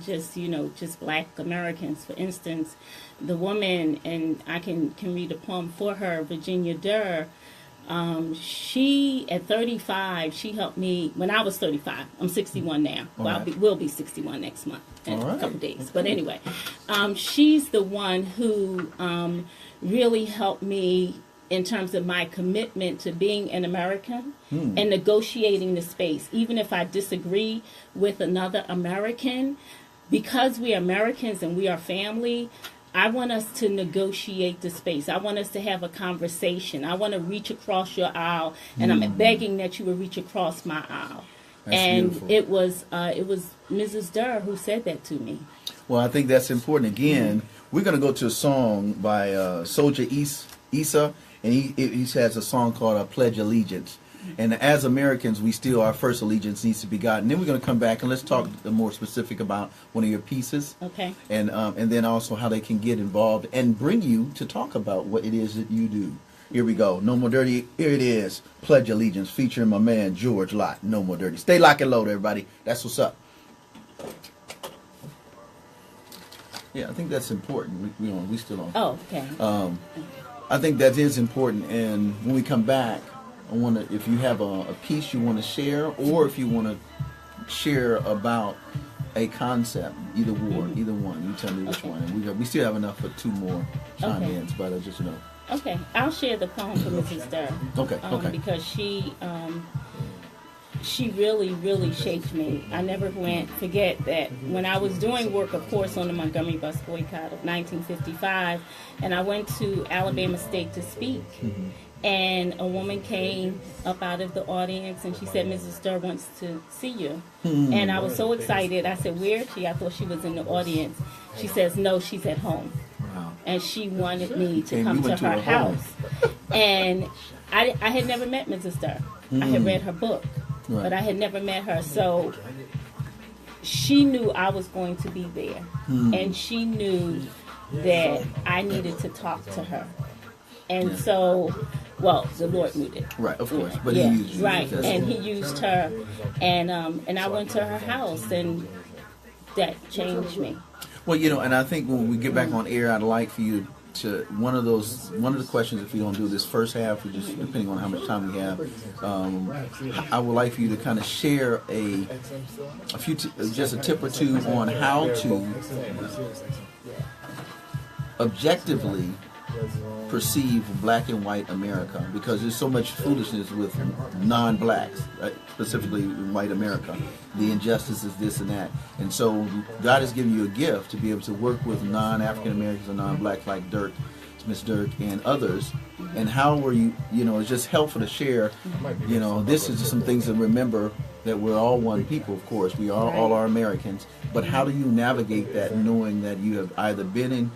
just, just Black Americans. For instance, the woman, and I can read a poem for her, Virginia Durr. She, at 35, she helped me when I was 35. I'm 61 now. Well, right. we'll be 61 next month in All a right. couple days. But anyway, she's the one who really helped me in terms of my commitment to being an American and negotiating the space. Even if I disagree with another American, because we are Americans and we are family, I want us to negotiate the space. I want us to have a conversation. I want to reach across your aisle, and I'm begging that you will reach across my aisle. That's and beautiful. it was Mrs. Durr who said that to me. Well, I think that's important. Again, we're going to go to a song by Soldier Issa, and he has a song called Pledge Allegiance. And as Americans, our first allegiance needs to be God. And then we're going to come back and let's talk more specific about one of your pieces. Okay. And then also how they can get involved and bring you to talk about what it is that you do. Here we go. No More Dirty. Here it is. Pledge Allegiance featuring my man George Lott. No More Dirty. Stay locked and loaded, everybody. That's what's up. Yeah, I think that's important. We still on. Oh, okay. I think that is important. And when we come back, I want to, if you have a piece you want to share, or if you want to share about a concept, either one, you tell me which one. And we still have enough for two more chime-ins, but I just know. Okay, I'll share the poem for Mrs. Durr. Okay. Because she really, really shaped me. I never forget that when I was doing work, of course, on the Montgomery bus boycott of 1955, and I went to Alabama State to speak. And a woman came up out of the audience and she said, Mrs. Durr wants to see you. And I was so excited. I said, where is she? I thought she was in the audience. She says, no, she's at home. Wow. And she wanted me to And come you to went to her her home. house. And I had never met Mrs. Durr. I had read her book, Right. but I had never met her. So she knew I was going to be there. And she knew that I needed to talk to her. And so, well, the Lord knew it. Right, of course. But Yeah, he used you. right. That's And all. he used her, and I went to her house, and that changed me. Well, and I think when we get back on air, I'd like for you to one of the questions, if we don't do this first half, or just depending on how much time we have, I would like for you to kind of share a few just a tip or two on how to objectively perceive Black and white America, because there's so much foolishness with non-blacks, right? Specifically in white America, the injustices, this and that. And so God has given you a gift to be able to work with non-African Americans and non-blacks like Miss Dirk and others. And how were you, it's just helpful to share, this is just some things to remember, that we're all one people, of course. We are all are Americans. But how do you navigate that, knowing that you have either been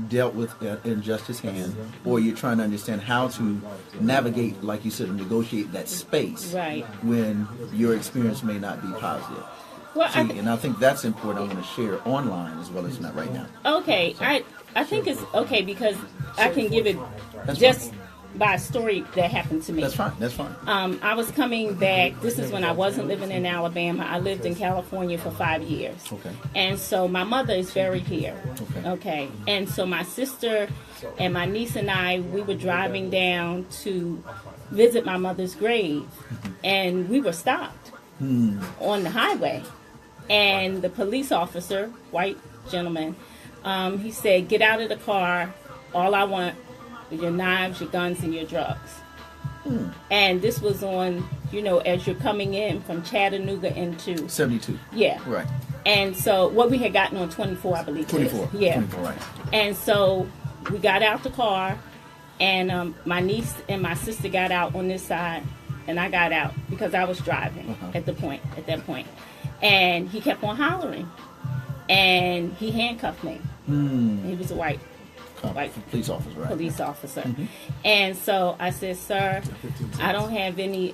dealt with injustice hand, or you're trying to understand how to navigate, like you said, and negotiate that space Right. when your experience may not be positive. Well, See, and I think that's important. I want to share online as well as not right now. Okay, I think it's okay because I can give it That's just by a story that happened to me. That's fine. That's fine. I was coming back. This is when I wasn't living in Alabama. I lived in California for 5 years. Okay. And so my mother is buried here. Okay. And so my sister and my niece and I, we were driving down to visit my mother's grave. And we were stopped on the highway. And the police officer, white gentleman, he said, "Get out of the car. All I want is your knives, your guns, and your drugs." And this was on, as you're coming in from Chattanooga into 72. Yeah. Right. And so what we had gotten on 24, I believe. it is. 24. Yeah. 24, right. And so we got out the car, and my niece and my sister got out on this side, and I got out because I was driving at that point. And he kept on hollering, and he handcuffed me. He was a white Police officer, right? police officer. And so I said, "Sir, I don't have any."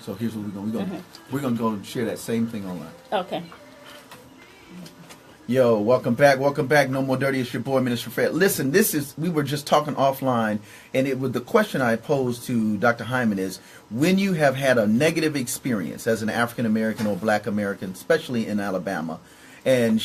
So here's what we're gonna go and share that same thing online. Okay. Yo, welcome back. No More Dirty. It's your boy, Minister Fred. Listen, we were just talking offline, and it was the question I posed to Dr. Hyman is, when you have had a negative experience as an African American or Black American, especially in Alabama, and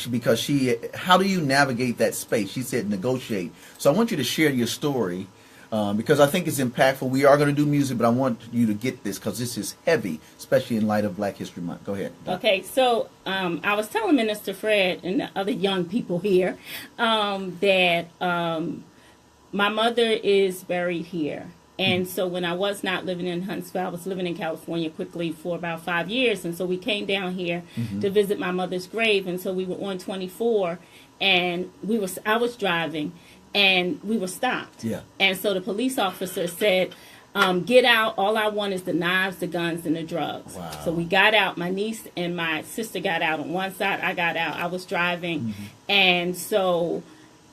how do you navigate that space? She said negotiate. So I want you to share your story, because I think it's impactful. We are going to do music, but I want you to get this because this is heavy, especially in light of Black History Month. Go ahead. Okay, so I was telling Minister Fred and the other young people here that my mother is buried here. And so when I was not living in Huntsville, I was living in California quickly for about 5 years. And so we came down here to visit my mother's grave. And so we were on 24, and I was driving, and we were stopped. Yeah. And so the police officer said, "Get out. All I want is the knives, the guns, and the drugs." Wow. So we got out. My niece and my sister got out on one side. I got out. I was driving. And so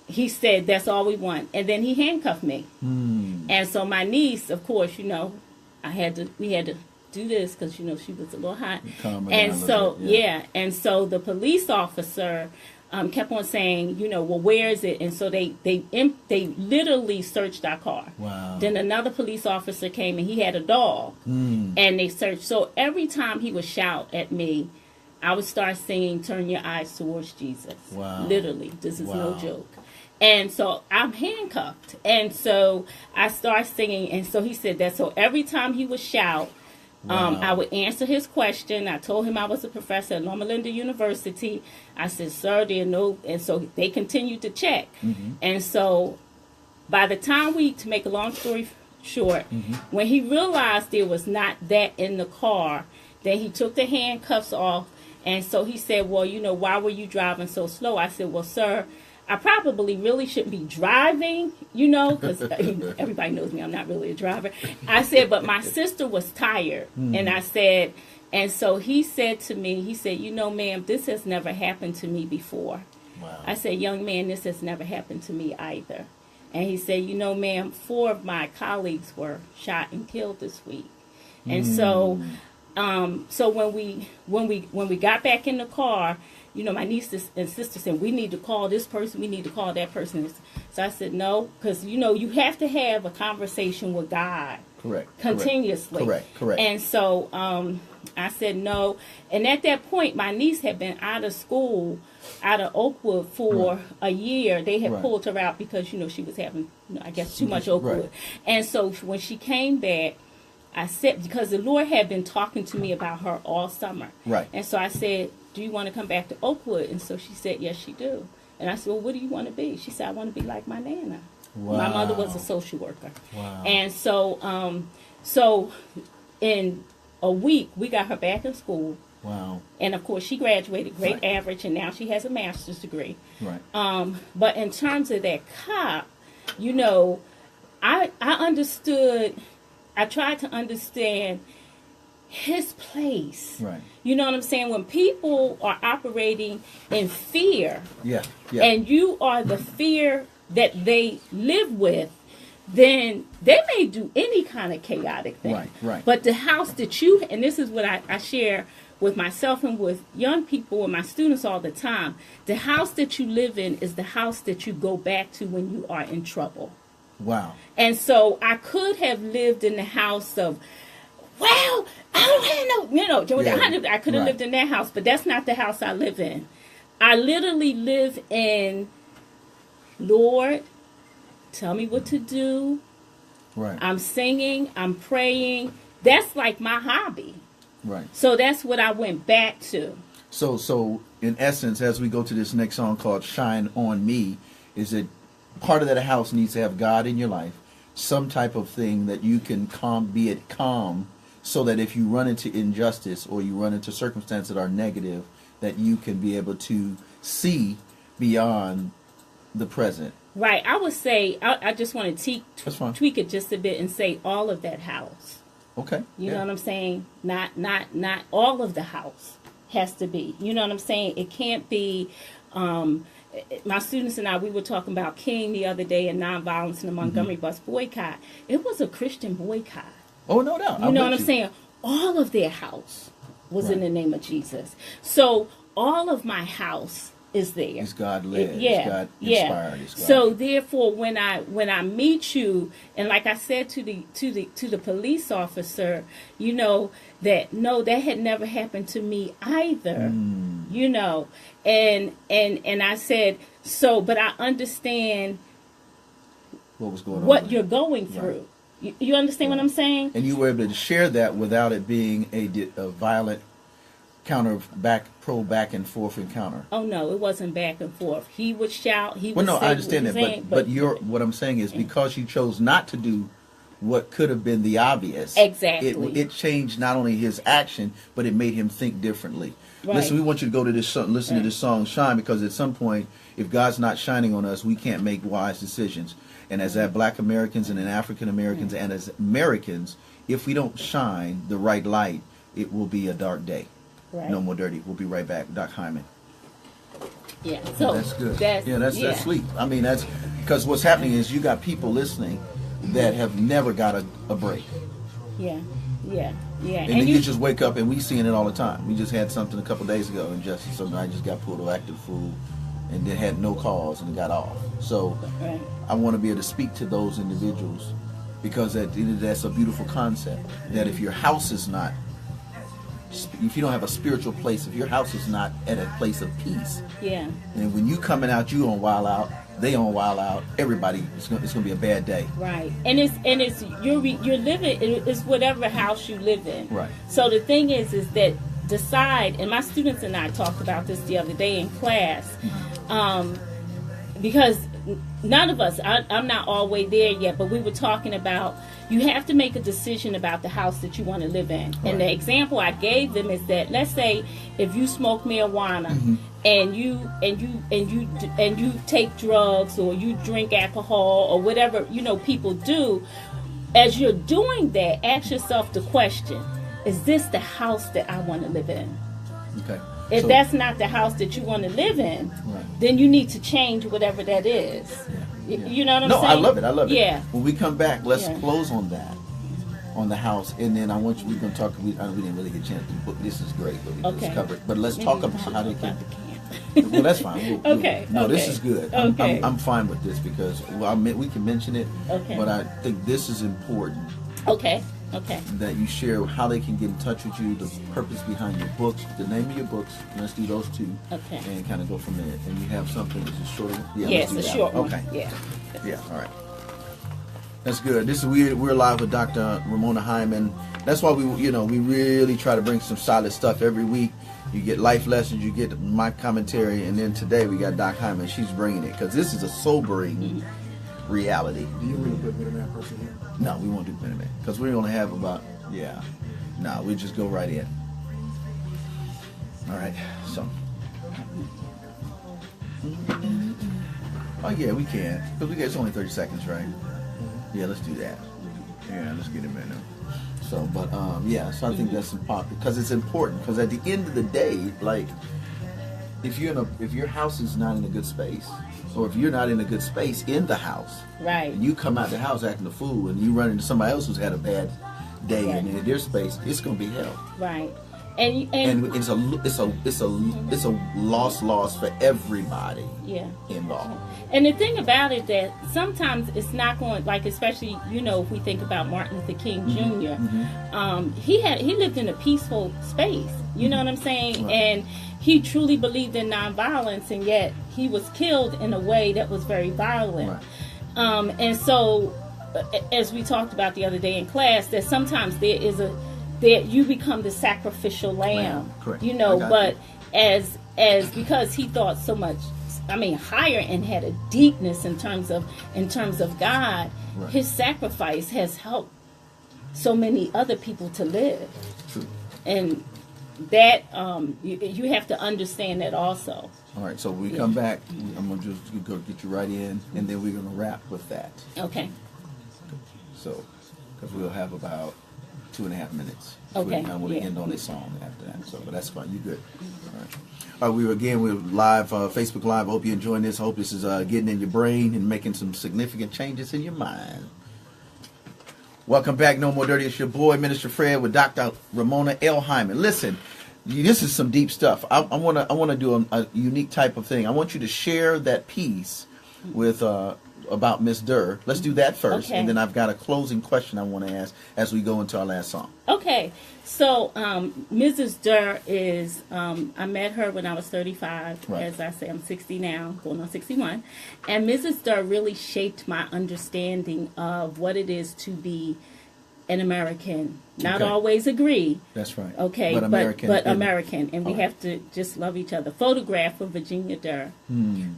he said, "That's all we want." And then he handcuffed me. And so my niece, of course, we had to do this because, she was a little hot. Calm her And down a so, little bit, And so the police officer kept on saying, well, where is it? And so they literally searched our car. Wow. Then another police officer came, and he had a dog. And they searched. So every time he would shout at me, I would start singing, "Turn Your Eyes Towards Jesus." Wow. Literally. This is no Wow. joke. And so I'm handcuffed. And so I start singing. And so he said that. So every time he would shout, I would answer his question. I told him I was a professor at Loma Linda University. I said, "Sir, there are no," and so they continued to check. And so by the time to make a long story short, when he realized there was not that in the car, then he took the handcuffs off. And so he said, "Well, why were you driving so slow?" I said, "Well, sir, I probably really shouldn't be driving, because everybody knows me. I'm not really a driver." I said, "But my sister was tired." And I said, and so he said to me, "Ma'am, this has never happened to me before." Wow. I said, "Young man, this has never happened to me either." And he said, "Ma'am, 4 of my colleagues were shot and killed this week." And so when we got back in the car, my niece and sister said, "We need to call this person. We need to call that person." So I said, "No," because, you have to have a conversation with God. Correct. Continuously. Correct. And so I said no. And at that point, my niece had been out of school, out of Oakwood for a year. They had pulled her out because, she was having, I guess, too much Oakwood. Right. And so when she came back, I said, because the Lord had been talking to me about her all summer. Right. And so I said, "Do you want to come back to Oakwood?" And so she said, "Yes, she do." And I said, "Well, what do you want to be?" She said, "I want to be like my Nana." Wow. My mother was a social worker. Wow. And so, so in a week, we got her back in school. Wow. And of course, she graduated, great Right. average, and now she has a master's degree. Right. But in terms of that cop, I understood. I tried to understand his place. Right. You know what I'm saying? When people are operating in fear, Yeah. and you are the fear that they live with, then they may do any kind of chaotic thing. Right. But the house that you, and this is what I share with myself and with young people and my students all the time. The house that you live in is the house that you go back to when you are in trouble. Wow. And so I could have lived in the house of, well, I don't have no, Yeah. I could have Right. lived in that house, but that's not the house I live in. I literally live in, Lord, tell me what to do. Right. I'm singing, I'm praying. That's like my hobby. Right. So that's what I went back to. So in essence, as we go to this next song called "Shine on Me," is that part of that house needs to have God in your life, some type of thing that you can be calm, so that if you run into injustice or you run into circumstances that are negative, that you can be able to see beyond the present. Right. I would say, I just want to That's fine. tweak it just a bit and say all of that house. Okay. You know what I'm saying? Not all of the house has to be. You know what I'm saying? It can't be. My students and I, we were talking about King the other day and nonviolence in the Montgomery bus boycott. It was a Christian boycott. Oh, no doubt. You know what I'm saying? All of their house was in Right. the name of Jesus. So all of my house is there. It's God led. Yeah, It's God yeah. inspired. It's God. So therefore, when I meet you, and like I said to the police officer, you know that no, that had never happened to me either. You know, and I said so, but I understand what was going on? what you're going through. You understand what I'm saying? And you were able to share that without it being a violent back and forth encounter. Oh no, it wasn't back and forth. He would shout. He Well, would no, say I understand what that, he's saying, but what I'm saying is because you chose not to do what could have been the obvious. Exactly. It changed not only his action, but it made him think differently. Right. Listen, we want you to go to this song, listen Right. to this song, Shine, because at some point, if God's not shining on us, we can't make wise decisions. And as Black Americans and African Americans and as Americans, if we don't shine the right light, it will be a dark day. Right. No more dirty. We'll be right back. Doc Hyman. Yeah. So That's good. That's That's sweet. I mean, that's because what's happening is you got people listening that have never got a break. Yeah. Yeah. Yeah. And then you just wake up, and we seeing it all the time. We just had something a couple days ago, and somebody just got pulled of active fool, and then had no cause and got off. So Right. I want to be able to speak to those individuals because that's a beautiful concept. That if your house is not, if you don't have a spiritual place, if your house is not at a place of peace, Yeah. and when you coming out, you on wild out, they on wild out. Everybody, it's gonna be a bad day. Right. And it's you're living. It's whatever house you live in. Right. So the thing is that decide. And my students and I talked about this the other day in class, because none of us. I'm not all the way there yet, but we were talking about. You have to make a decision about the house that you want to live in. Right. And the example I gave them is that let's say if you smoke marijuana and you take drugs or you drink alcohol or whatever people do, as you're doing that, ask yourself the question: is this the house that I want to live in? Okay. If So- that's not the house that you want to live in, Right. then you need to change whatever that is. You know what I'm No, saying? I love it. I love it. Yeah. When we come back, let's Yeah. close on that, on the house, and then I want you. We're gonna talk. We didn't really get a chance to book. This is great, but we Okay. just covered. But let's Maybe talk we about should how they talk can. about the camp. Well, that's fine. Okay, No, this okay. is good. Okay. I'm fine with this because we can mention it. Okay. But I think this is important Okay. that you share how they can get in touch with you, the purpose behind your books, the name of your books. Let's do those two. Okay. And kind of go from there. And you have something that's a short one. Yeah, Yeah, let's it's do a that short one. one. Okay. Yeah. Yeah, all right. That's good. This is we're live with Dr. Ramona Hyman. That's why we really try to bring some solid stuff every week. You get life lessons, you get my commentary, and then today we got Doc Hyman. She's bringing it because this is a sobering reality. Do you really put Middleman person here? No, we won't do Benedict because we only have about we just go right in. All right, so. Oh yeah, we can because it's only 30 seconds, right? Yeah, let's do that. Yeah, let's get him in there. So, but so I think that's important because it's important because at the end of the day, like if your house is not in a good space, or if you're not in a good space in the house, Right. and you come out the house acting a fool, and you run into somebody else who's had a bad day Right. and in their space, it's gonna be hell. Right. and it's a loss for everybody Yeah. involved. And the thing about it that sometimes it's not going, like, especially, if we think about Martin Luther King Jr., he lived in a peaceful space, you know what I'm saying? Right. And he truly believed in nonviolence, and yet he was killed in a way that was very violent. Right. And so, as we talked about the other day in class, that sometimes there you become the sacrificial lamb, Correct. you I know, got but you. as because he thought so much, higher, and had a deepness in terms of God, Right. his sacrifice has helped so many other people to live. True. And that you have to understand that also. All right, so we come back. I'm gonna just go get you right in, and then we're gonna wrap with that. Okay. So, because we'll have about 2.5 minutes. Okay, I want to yeah. end on a song after that. So, but that's fine. You good? All right. All right. We're live, Facebook Live. I hope you're enjoying this. I hope this is getting in your brain and making some significant changes in your mind. Welcome back. No More Dirty. It's your boy, Minister Fred, with Dr. Ramona L. Hyman. Listen, this is some deep stuff. I want to do a unique type of thing. I want you to share that piece with about Miss Durr. Let's do that first, Okay. and then I've got a closing question I want to ask as we go into our last song. Okay, so Mrs. Durr is, I met her when I was 35. Right. As I say, I'm 60 now, going on 61. And Mrs. Durr really shaped my understanding of what it is to be an American. Not Okay. always agree. That's right. Okay, But American. but American, and we All right. have to just love each other. Photograph of Virginia Durr.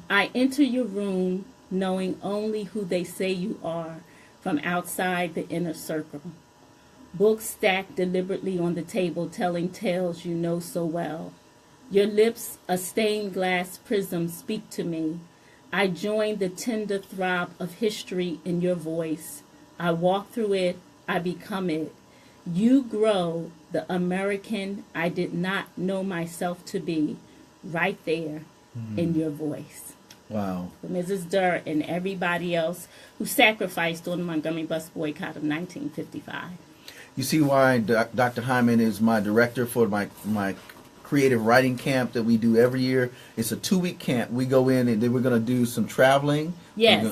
I enter your room knowing only who they say you are from outside the inner circle. Books stacked deliberately on the table telling tales you know so well. Your lips, a stained glass prism, speak to me. I join the tender throb of history in your voice. I walk through it, I become it. You grow the American I did not know myself to be, right there in your voice. Wow. For Mrs. Durr and everybody else who sacrificed during the Montgomery bus boycott of 1955. You see why Dr. Hyman is my director for my creative writing camp that we do every year. It's a 2-week camp. We go in and then we're going to do some traveling. Yes.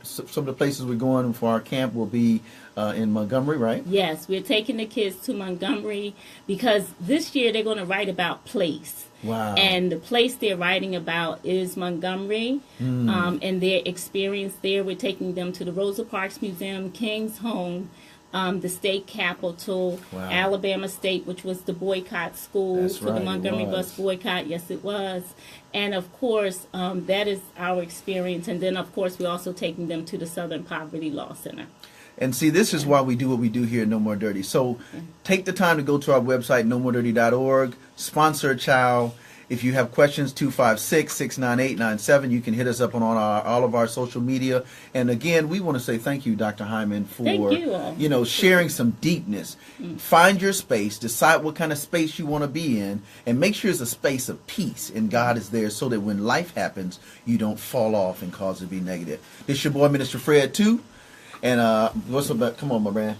Some of the places we're going for our camp will be in Montgomery, right? Yes, we're taking the kids to Montgomery because this year they're going to write about place. Wow. And the place they're writing about is Montgomery, and their experience there. We're taking them to the Rosa Parks Museum, King's Home, the state capitol, Wow. Alabama State, which was the boycott school That's for right, the it Montgomery was. bus boycott. Yes, it was. And of course, that is our experience. And then, of course, we're also taking them to the Southern Poverty Law Center. And see, this is why we do what we do here at No More Dirty. So take the time to go to our website, nomoredirty.org, sponsor a child. If you have questions, 256-698-97. You can hit us up on all of our social media. And again, we want to say thank you, Dr. Hyman, for Thank you all. sharing some deepness. Find your space, decide what kind of space you want to be in, and make sure it's a space of peace. And God is there so that when life happens, you don't fall off and cause it to be negative. This your boy, Minister Fred, too. And what's up? Come on, my man.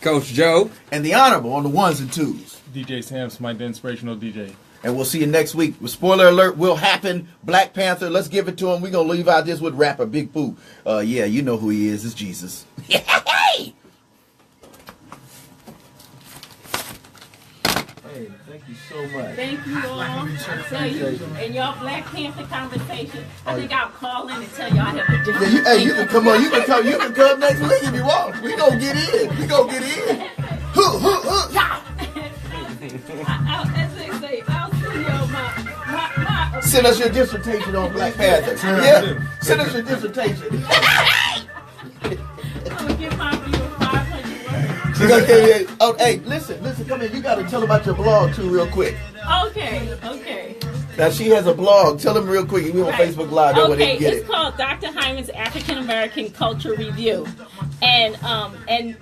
Coach Joe. And the Honorable on the ones and twos. DJ Sam Smite, the inspirational DJ. And we'll see you next week. Spoiler alert will happen. Black Panther. Let's give it to him. We're going to leave out this with rapper Big Pooh. Yeah, you know who he is. It's Jesus. Hey, thank you so much. Thank you all. I tell you, in your Black Panther conversation, I think I'll call in and tell you I have a different. Yeah, you can come on. You can come next week if you want. We gonna get in. We gonna get in. As they say, I'll send y'all my Send us your dissertation on Black Panther. Yeah, send us your dissertation. I'm gonna give my view of 500 words. Okay. Oh, hey, listen. Come here. You got to tell them about your blog too, real quick. Okay. Now she has a blog. Tell them real quick. We on Facebook Live. That way they Okay, can get it's it. called Dr. Hyman's African American Culture Review, and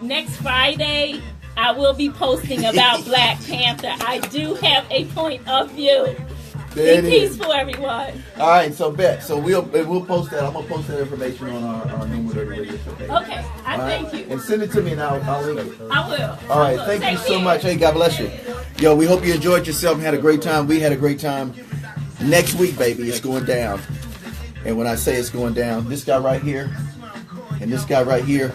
next Friday I will be posting about Black Panther. I do have a point of view. There Be it is. peaceful, everyone. All right, so bet. So we'll post that. I'm gonna post that information on our No More Dirty Radio show page. Okay, I All right? thank you. And send it to me and I'll link it. I will. All right, I will. thank you Take so care. much. Hey, God bless you. Yo, we hope you enjoyed yourself and had a great time. We had a great time. Next week, baby, it's going down. And when I say it's going down, this guy right here and this guy right here,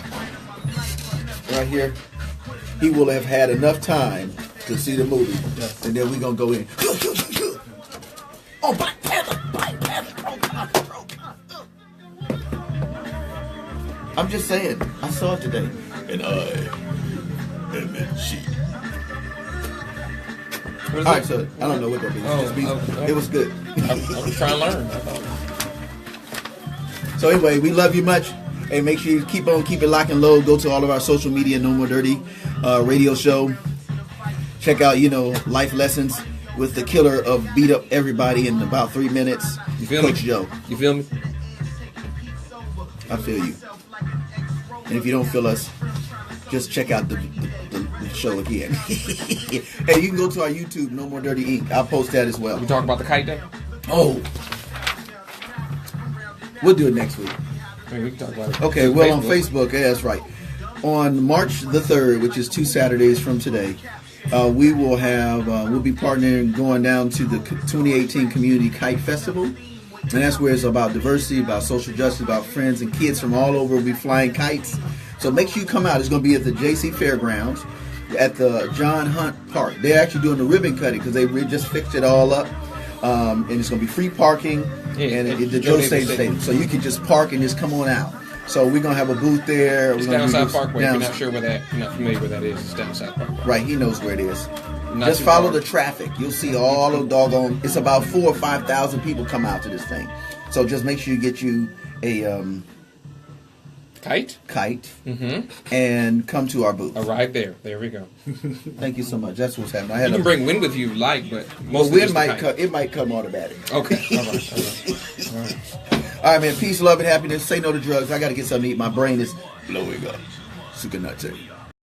he will have had enough time to see the movie. And then we're going to go in. Oh, Black Panther, Black Panther. I'm just saying, I saw it today. And I am in sheep. All right, so I don't know what that means. Oh, Just means oh. it was good. I'm trying to learn. So anyway, we love you much. Hey, make sure you keep it lock and load. Go to all of our social media, No More Dirty radio show. Check out, life lessons with the killer of beat up everybody in about 3 minutes. You feel Coach me? Joe. You feel me? I feel you. And if you don't feel us, just check out the show again. Hey, you can go to our YouTube, No More Dirty Inc. I'll post that as well. We talk about the kite day? Oh. We'll do it next week. I mean, we can talk about it. Okay, well, on Facebook, yeah, that's right. On March the 3rd, which is 2 Saturdays from today, we will have, we'll be partnering, going down to the 2018 Community Kite Festival. And that's where it's about diversity, about social justice, about friends and kids from all over will be flying kites. So make sure you come out. It's going to be at the JC Fairgrounds at the John Hunt Park. They're actually doing the ribbon cutting because they just fixed it all up. And it's going to be free parking and at the Joe State Stadium. So you can just park and just come on out. So we're going to have a booth there. It's down South Parkway. If you're not sure where that, you're not familiar where that is, it's down South Parkway. Right, he knows where it is. Not Just too follow far. the traffic. You'll see all the doggone. It's about 4,000 or 5,000 people come out to this thing. So just make sure you get you a Kite? kite Mm-hmm. and come to our booth. Arrive there. There we go. Thank you so much. That's what's happening. I You had can a bring wind with you, like, but well, mostly wind just the might kite. it might come automatic. Okay. All right. All right, man. Peace, love, and happiness. Say no to drugs. I got to get something to eat. My brain is blowing up. Sukanate.